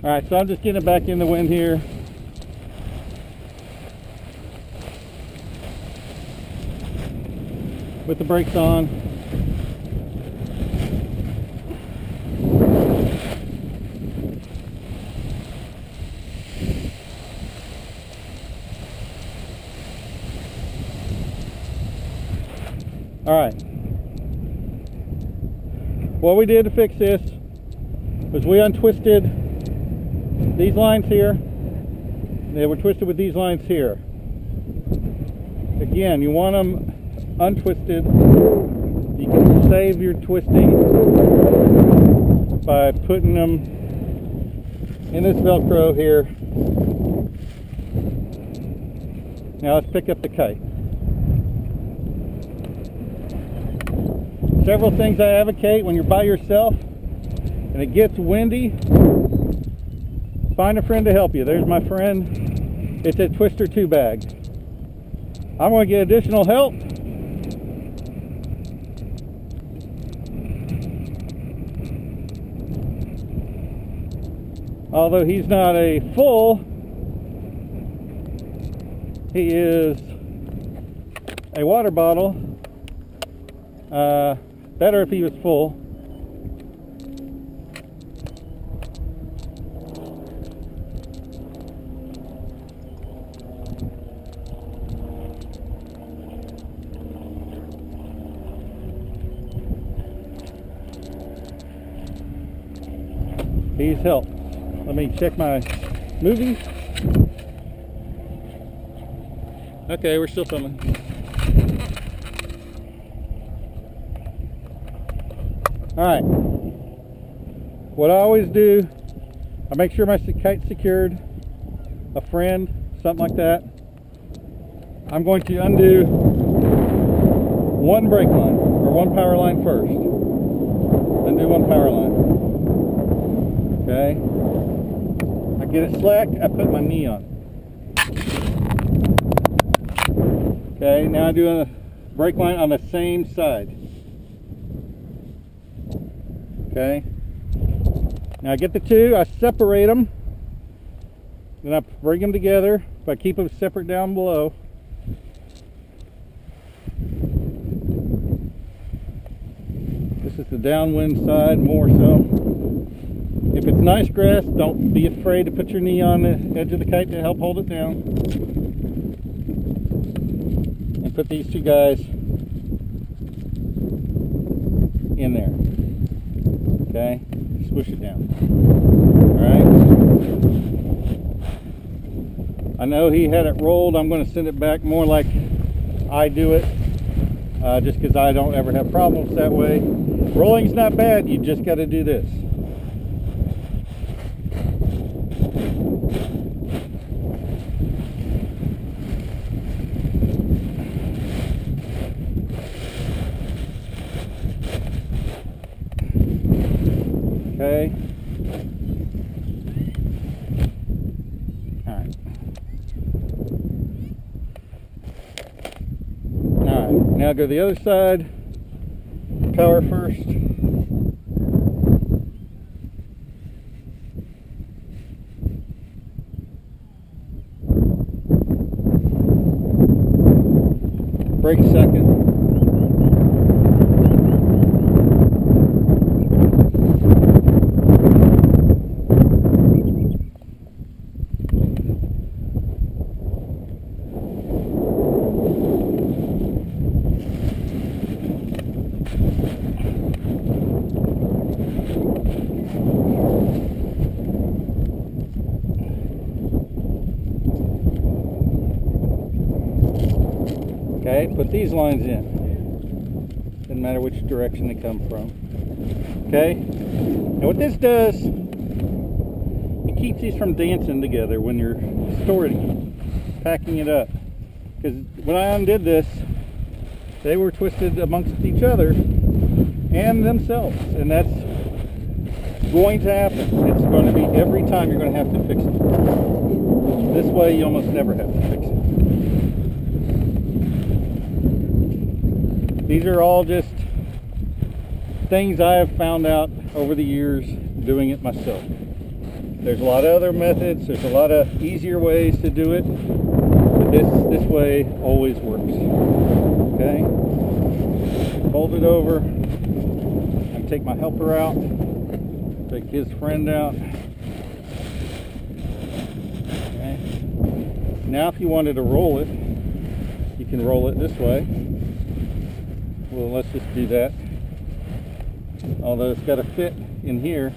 Alright, so I'm just getting it back in the wind here. With the brakes on. Alright. What we did to fix this was we untwisted these lines here. They were twisted with these lines here. Again, you want them untwisted. You can save your twisting by putting them in this Velcro here. Now let's pick up the kite. Several things I advocate when you're by yourself and it gets windy. Find a friend to help you. There's my friend. It's a Twister 2 bag. I'm going to get additional help. Although he's not a full, he is a water bottle. Better if he was full. He's helped. Let me check my movie. Okay, we're still filming. Alright. What I always do, I make sure my kite's secured. A friend, something like that. I'm going to undo one brake line, or one power line first. Undo one power line. Okay. I get it slack, I put my knee on. Okay, now I'm doing a brake line on the same side. Okay. Now I get the two, I separate them. Then I bring them together, but I keep them separate down below. This is the downwind side more so. If it's nice grass, don't be afraid to put your knee on the edge of the kite to help hold it down. And put these two guys in there. Okay? Swoosh it down. Alright? I know he had it rolled. I'm going to send it back more like I do it. Just because I don't ever have problems that way. Rolling's not bad. You just got to do this. Okay. Alright. Alright, now go to the other side. Power first. Brake second. Okay, put these lines in. Doesn't matter which direction they come from. Okay? Now what this does, it keeps these from dancing together when you're storing it, packing it up. Because when I undid this, they were twisted amongst each other and themselves. And that's going to happen. It's going to be every time you're going to have to fix it. This way you almost never have to fix it. These are all just things I have found out over the years doing it myself. There's a lot of other methods. There's a lot of easier ways to do it. But this way always works. Okay? Fold it over. And take my helper out. Take his friend out. Okay. Now if you wanted to roll it, you can roll it this way. Well, let's just do that. Although it's got to fit in here,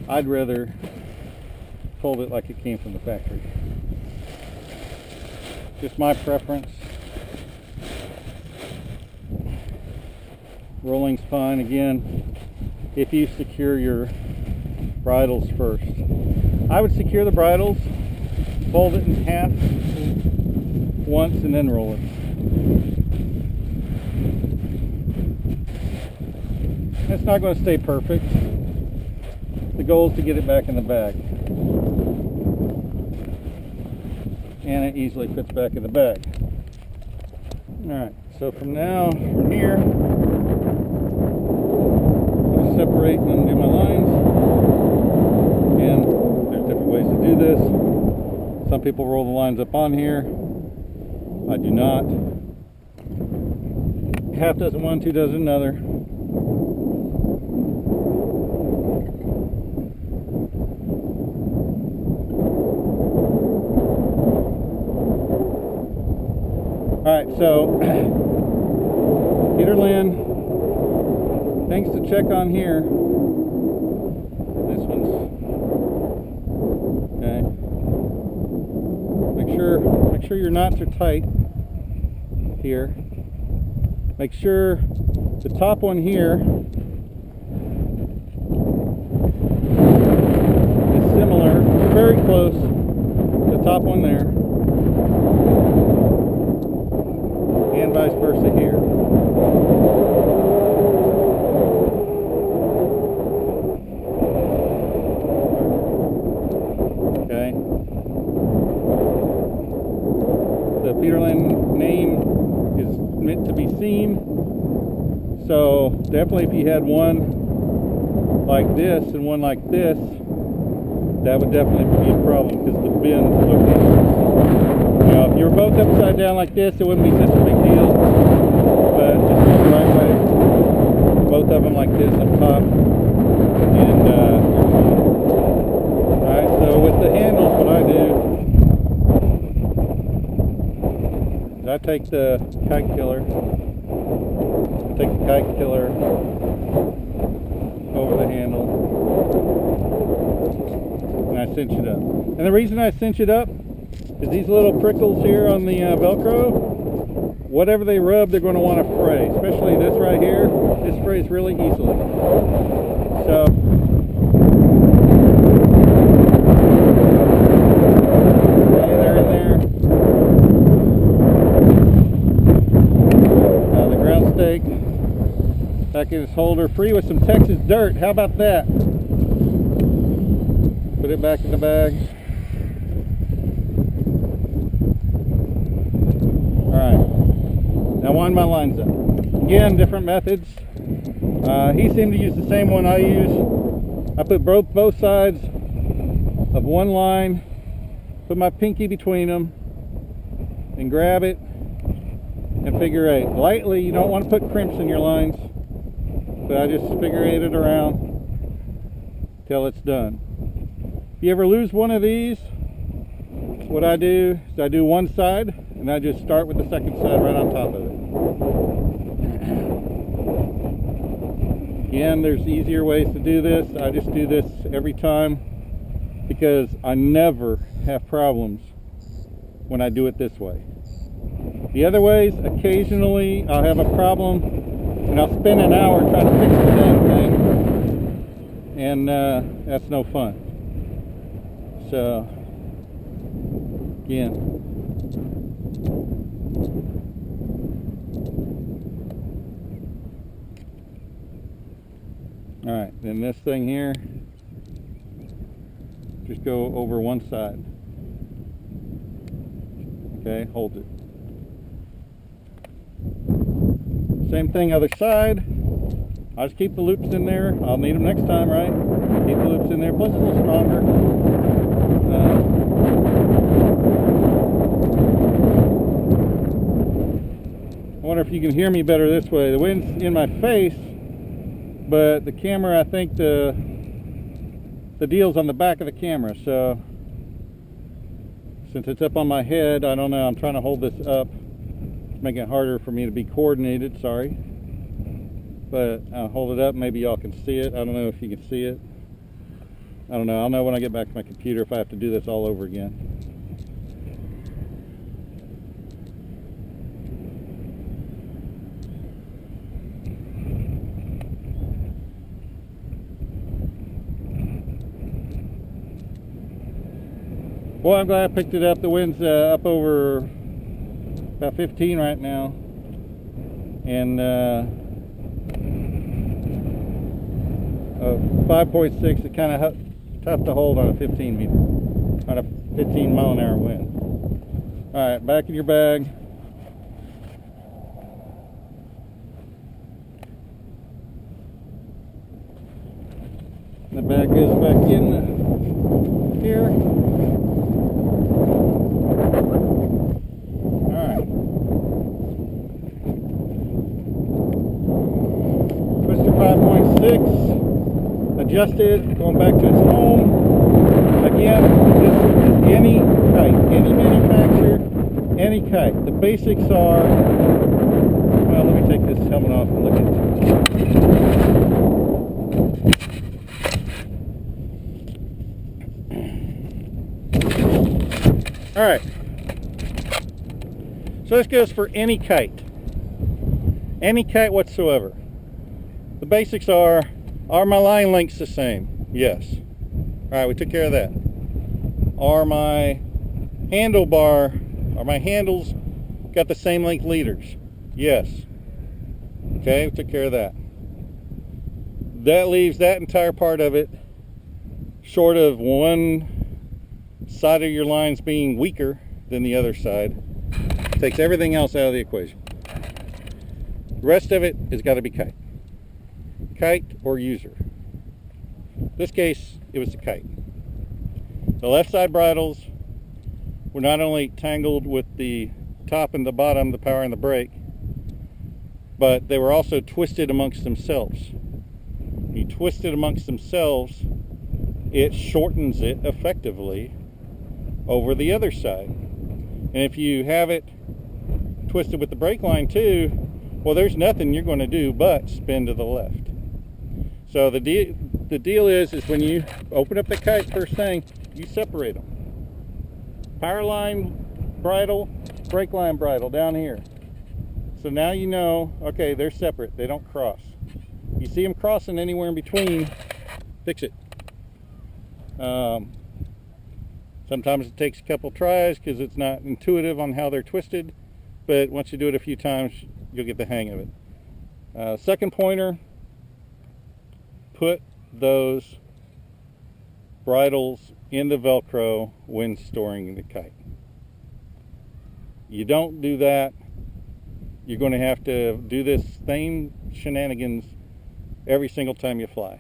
I'd rather fold it like it came from the factory. Just my preference. Rolling's fine again if you secure your bridles first. I would secure the bridles, fold it in half once, and then roll it. It's not going to stay perfect. The goal is to get it back in the bag. And it easily fits back in the bag. Alright, so from here, I'll separate and undo my lines. Again, there's different ways to do this. Some people roll the lines up on here. I do not. Half dozen one, 2 dozen another. Alright, so Peter Lynn, things to check on here. This one's okay. Make sure your knots are tight here. Make sure the top one here is similar, very close to the top one there. And vice versa here. Okay. The Peter Lynn name is meant to be seen. So definitely if you had one like this and one like this, that would definitely be a problem because the bend would look different. Now, if you were both upside down like this, it wouldn't be such a big deal. But just go the right way. Both of them like this up top. And, alright, so with the handles, what I do is I take the kite killer. Over the handle. And I cinch it up. And the reason I cinch it up is these little prickles here on the Velcro, whatever they rub, they're going to want to fray. Especially this right here. This frays really easily. So, there and there. Now the ground stake back in its holder, free with some Texas dirt. How about that? Put it back in the bag. Alright, now wind my lines up. Again, different methods. He seemed to use the same one I use. I put both sides of one line, put my pinky between them, and grab it, and figure 8. Lightly, you don't want to put crimps in your lines, but I just figure 8 it around till it's done. If you ever lose one of these, what I do is I do one side, and I just start with the second side right on top of it. Again, there's easier ways to do this. I just do this every time because I never have problems when I do it this way. The other ways, occasionally I'll have a problem and I'll spend an hour trying to fix the damn thing, and that's no fun. So, again, alright, then this thing here, just go over one side. Okay, hold it. Same thing other side. I'll just keep the loops in there. I'll need them next time, right? Keep the loops in there. Plus, it's a little stronger. I wonder if you can hear me better this way. The wind's in my face, but the camera, I think the deal's on the back of the camera. So since it's up on my head, I don't know. I'm trying to hold this up, making it harder for me to be coordinated. Sorry. But I'll hold it up, maybe y'all can see it. I don't know if you can see it. I don't know. I'll know when I get back to my computer if I have to do this all over again. Well, I'm glad I picked it up. The wind's up over about 15 right now. And 5.6, it's kind of tough to hold on a 15 meter, on a 15 mile an hour wind. All right, back in your bag. The bag goes back in here. All right. Twister 5.6. Adjusted, going back to its home. Again, this is any kite, any manufacturer, any kite. The basics are, well, let me take this helmet off and look at it. All right. So this goes for any kite whatsoever. The basics are my line lengths the same? Yes. All right, we took care of that. Are my handles got the same length leaders? Yes. Okay, we took care of that. That leaves that entire part of it, short of one side of your lines being weaker than the other side, takes everything else out of the equation. The rest of it has got to be kite or user. In this case, it was the kite. The left side bridles were not only tangled with the top and the bottom, the power and the brake, but they were also twisted amongst themselves. When you twist it amongst themselves, it shortens it effectively over the other side. And if you have it twisted with the brake line too, well, there's nothing you're going to do but spin to the left. So the deal is when you open up the kite, first thing, you separate them. Power line bridle, brake line bridle down here. So now you know, okay, they're separate. They don't cross. You see them crossing anywhere in between, fix it. Sometimes it takes a couple tries because it's not intuitive on how they're twisted, but once you do it a few times, you'll get the hang of it. Second pointer, put those bridles in the Velcro when storing the kite. You don't do that, you're going to have to do this same shenanigans every single time you fly.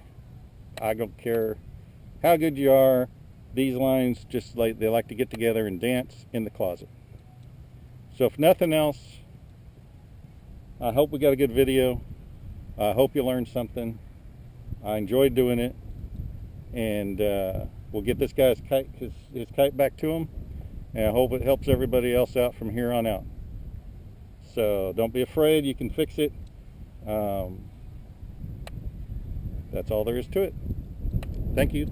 I don't care how good you are, these lines just like they like to get together and dance in the closet. So if nothing else, I hope we got a good video. I hope you learned something. I enjoyed doing it, and we'll get this guy's kite, his kite back to him, and I hope it helps everybody else out from here on out. So don't be afraid, you can fix it. That's all there is to it. Thank you.